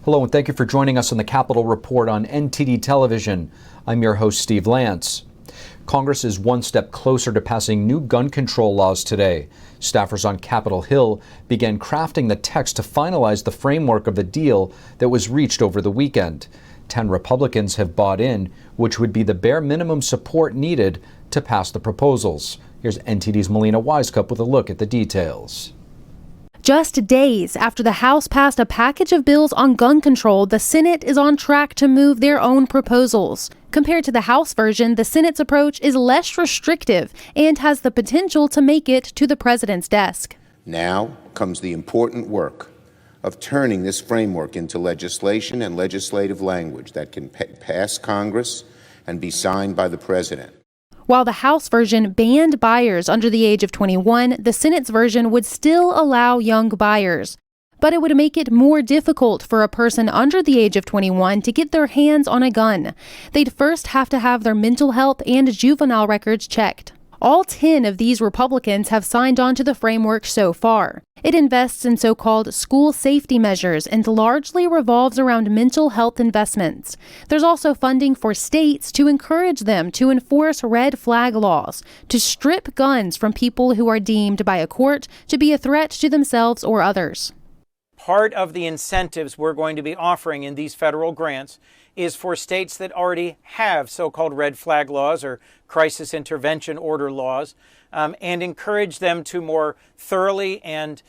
Hello, and thank you for joining us on the Capitol Report on NTD television. I'm your host, Steve Lance. Congress is one step closer to passing new gun control laws today. Staffers on Capitol Hill began crafting the text to finalize the framework of the deal that was reached over the weekend. 10 Republicans have bought in, which would be the bare minimum support needed to pass the proposals. Here's NTD's Melina Wisecup with a look at the details. Just days after the House passed a package of bills on gun control, the Senate is on track to move their own proposals. Compared to the House version, the Senate's approach is less restrictive and has the potential to make it to the president's desk. Now comes the important work of turning this framework into legislation and legislative language that can pass Congress and be signed by the president. While the House version banned buyers under the age of 21, the Senate's version would still allow young buyers. But it would make it more difficult for a person under the age of 21 to get their hands on a gun. They'd first have to have their mental health and juvenile records checked. All 10 of these Republicans have signed on to the framework so far. It invests in so-called school safety measures and largely revolves around mental health investments. There's also funding for states to encourage them to enforce red flag laws, to strip guns from people who are deemed by a court to be a threat to themselves or others. Part of the incentives we're going to be offering in these federal grants is for states that already have so-called red flag laws or crisis intervention order laws, and encourage them to more thoroughly and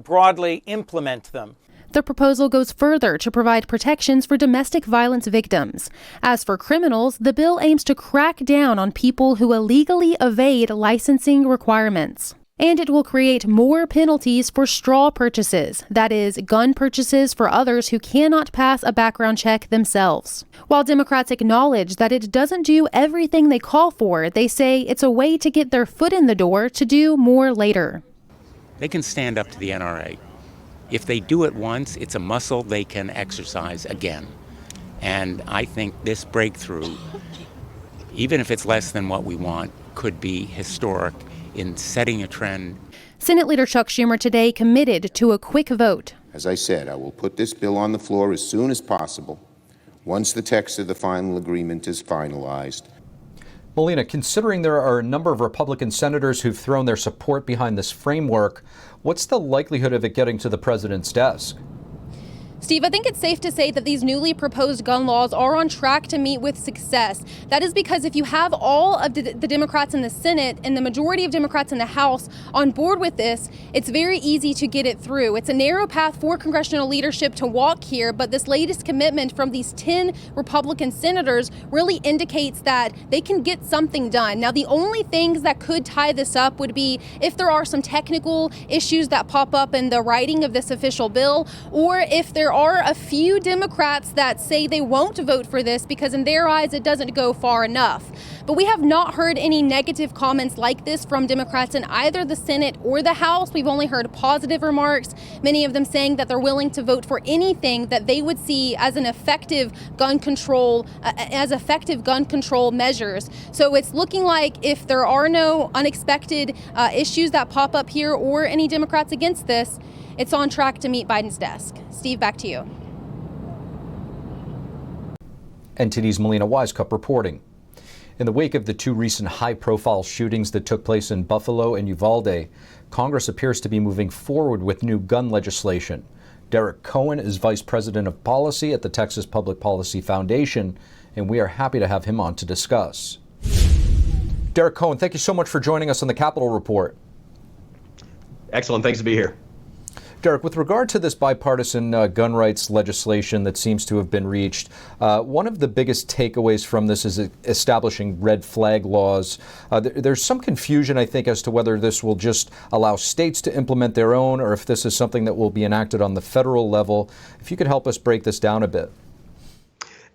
broadly implement them. The proposal goes further to provide protections for domestic violence victims. As for criminals, the bill aims to crack down on people who illegally evade licensing requirements. And it will create more penalties for straw purchases, that is, gun purchases for others who cannot pass a background check themselves. While Democrats acknowledge that it doesn't do everything they call for, they say it's a way to get their foot in the door to do more later. They can stand up to the NRA. If they do it once, it's a muscle they can exercise again. And I think this breakthrough, even if it's less than what we want, could be historic in setting a trend. Senate Leader Chuck Schumer today committed to a quick vote. As I said, I will put this bill on the floor as soon as possible, once the text of the final agreement is finalized. Melina, considering there are a number of Republican senators who've thrown their support behind this framework, what's the likelihood of it getting to the president's desk? Steve, I think it's safe to say that these newly proposed gun laws are on track to meet with success. That is because if you have all of the Democrats in the Senate and the majority of Democrats in the House on board with this, it's very easy to get it through. It's a narrow path for congressional leadership to walk here, but this latest commitment from these 10 Republican senators really indicates that they can get something done. Now, the only things that could tie this up would be if there are some technical issues that pop up in the writing of this official bill, or if there are a few Democrats that say they won't vote for this because in their eyes it doesn't go far enough. But we have not heard any negative comments like this from Democrats in either the Senate or the House. We've only heard positive remarks, many of them saying that they're willing to vote for anything that they would see as an effective gun control, measures. So it's looking like if there are no unexpected issues that pop up here or any Democrats against this, it's on track to meet Biden's desk. Steve, back to you. NTD's Melina Wisecup reporting. In the wake of the two recent high-profile shootings that took place in Buffalo and Uvalde, Congress appears to be moving forward with new gun legislation. Derek Cohen is Vice President of Policy at the Texas Public Policy Foundation, and we are happy to have him on to discuss. Derek Cohen, thank you so much for joining us on the Capitol Report. Excellent. Thanks to be here. Derek, with regard to this bipartisan gun rights legislation that seems to have been reached, one of the biggest takeaways from this is establishing red flag laws. There's some confusion, I think, as to whether this will just allow states to implement their own or if this is something that will be enacted on the federal level. If you could help us break this down a bit.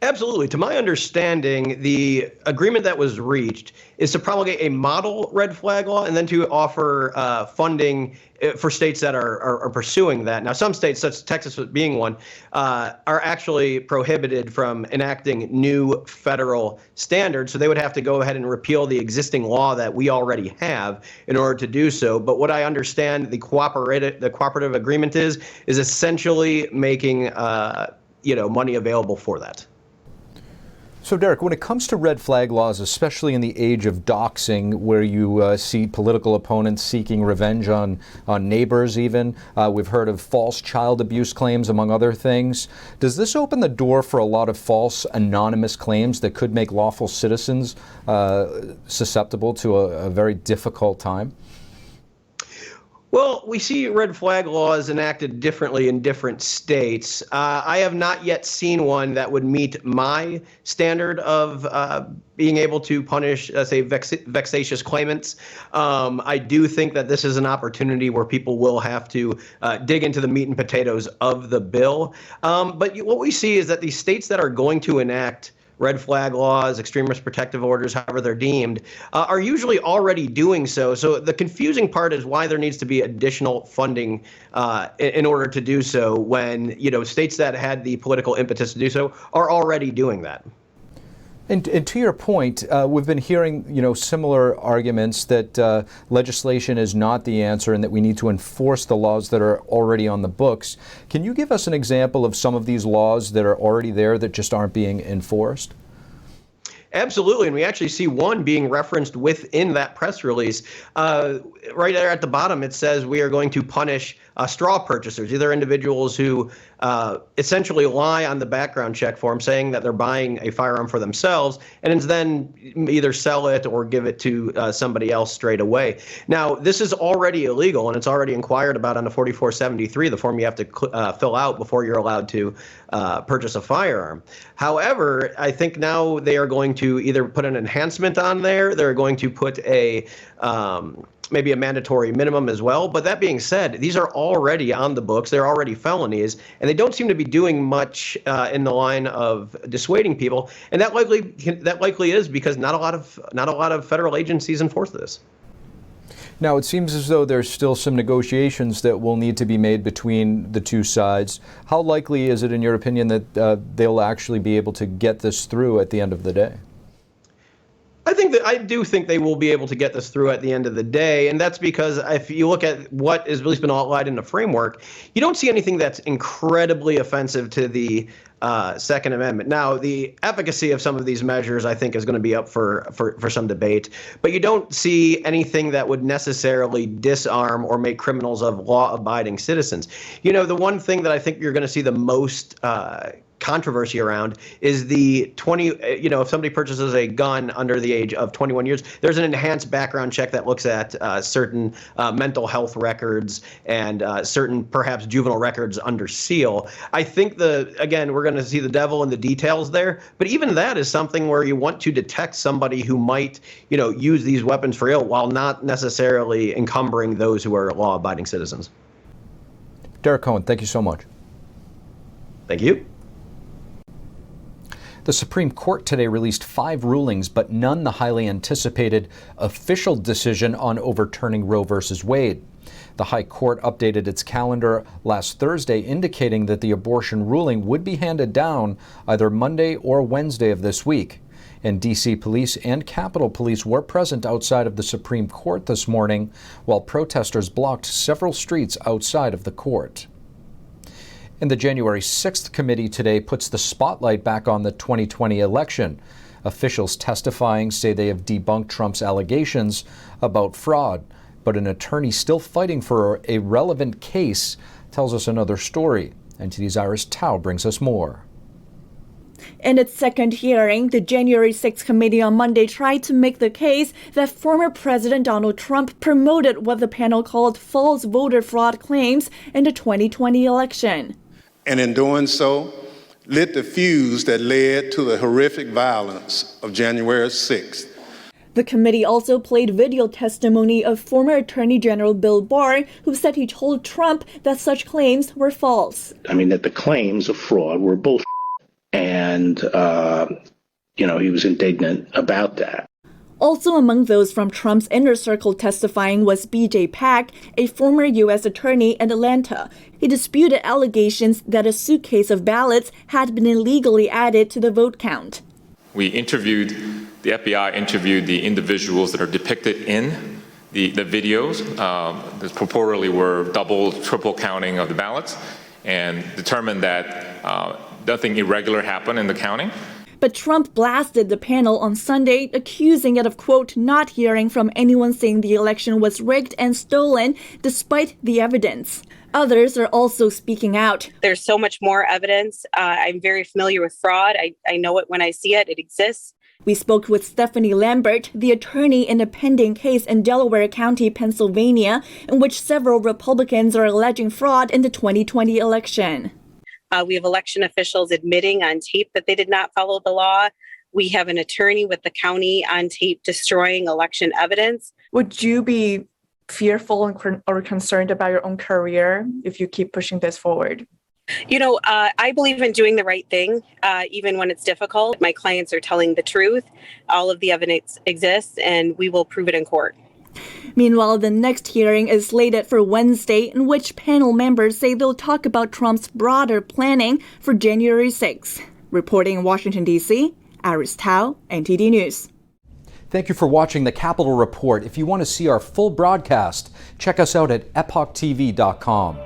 Absolutely. To my understanding, the agreement that was reached is to promulgate a model red flag law and then to offer funding for states that are pursuing that. Now, some states, such as Texas being one, are actually prohibited from enacting new federal standards. So they would have to go ahead and repeal the existing law that we already have in order to do so. But what I understand the cooperative agreement is essentially making money available for that. So, Derek, when it comes to red flag laws, especially in the age of doxing, where you see political opponents seeking revenge on neighbors even, we've heard of false child abuse claims, among other things. Does this open the door for a lot of false anonymous claims that could make lawful citizens susceptible to a very difficult time? Well, we see red flag laws enacted differently in different states. I have not yet seen one that would meet my standard of being able to punish, say, vexatious claimants. I do think that this is an opportunity where people will have to dig into the meat and potatoes of the bill. But what we see is that these states that are going to enact red flag laws, extremist protective orders, however they're deemed, are usually already doing so. So the confusing part is why there needs to be additional funding in order to do so when, states that had the political impetus to do so are already doing that. And to your point, we've been hearing, similar arguments that legislation is not the answer and that we need to enforce the laws that are already on the books. Can you give us an example of some of these laws that are already there that just aren't being enforced? Absolutely, and we actually see one being referenced within that press release. Right there at the bottom, it says we are going to punish straw purchasers, either individuals who essentially lie on the background check form saying that they're buying a firearm for themselves and then either sell it or give it to somebody else straight away. Now, this is already illegal, and it's already inquired about on the 4473, the form you have to fill out before you're allowed to purchase a firearm. However, I think now they are going to either put an enhancement on there, they're going to put a maybe a mandatory minimum as well. But that being said, these are already on the books. They're already felonies, and they don't seem to be doing much in the line of dissuading people. And that likely is because not a lot of federal agencies enforce this. Now, it seems as though there's still some negotiations that will need to be made between the two sides. How likely is it, in your opinion, that they'll actually be able to get this through at the end of the day? I do think they will be able to get this through at the end of the day, and that's because if you look at what has really been outlined in the framework, you don't see anything that's incredibly offensive to the Second Amendment. Now, the efficacy of some of these measures, I think, is going to be up for some debate, but you don't see anything that would necessarily disarm or make criminals of law-abiding citizens. The one thing that I think you're going to see the most controversy around is the if somebody purchases a gun under the age of 21 years, there's an enhanced background check that looks at certain mental health records and certain perhaps juvenile records under seal. I think we're going to see the devil in the details there, but even that is something where you want to detect somebody who might, use these weapons for ill while not necessarily encumbering those who are law-abiding citizens. Derek Cohen, thank you so much. Thank you. The Supreme Court today released 5 rulings, but none the highly anticipated official decision on overturning Roe v. Wade. The High Court updated its calendar last Thursday, indicating that the abortion ruling would be handed down either Monday or Wednesday of this week. And D.C. police and Capitol Police were present outside of the Supreme Court this morning, while protesters blocked several streets outside of the court. And the January 6th committee today puts the spotlight back on the 2020 election. Officials testifying say they have debunked Trump's allegations about fraud, but an attorney still fighting for a relevant case tells us another story. NTD's Iris Tao brings us more. In its second hearing, the January 6th committee on Monday tried to make the case that former President Donald Trump promoted what the panel called false voter fraud claims in the 2020 election. And in doing so, lit the fuse that led to the horrific violence of January 6th. The committee also played video testimony of former Attorney General Bill Barr, who said he told Trump that such claims were false. That the claims of fraud were bullshit. And, he was indignant about that. Also among those from Trump's inner circle testifying was B.J. Pak, a former U.S. attorney in Atlanta. He disputed allegations that a suitcase of ballots had been illegally added to the vote count. The FBI interviewed the individuals that are depicted in the videos that purportedly were double, triple counting of the ballots, and determined that nothing irregular happened in the counting. But Trump blasted the panel on Sunday, accusing it of, quote, not hearing from anyone saying the election was rigged and stolen, despite the evidence. Others are also speaking out. There's so much more evidence. I'm very familiar with fraud. I know it when I see it. It exists. We spoke with Stephanie Lambert, the attorney in a pending case in Delaware County, Pennsylvania, in which several Republicans are alleging fraud in the 2020 election. We have election officials admitting on tape that they did not follow the law. We have an attorney with the county on tape destroying election evidence. Would you be fearful or concerned about your own career if you keep pushing this forward? You know, I believe in doing the right thing, even when it's difficult. My clients are telling the truth. All of the evidence exists, and we will prove it in court. Meanwhile, the next hearing is slated for Wednesday, in which panel members say they'll talk about Trump's broader planning for January 6th. Reporting in Washington, D.C., Iris Tao, NTD News. Thank you for watching the Capitol Report. If you want to see our full broadcast, check us out at epochtv.com.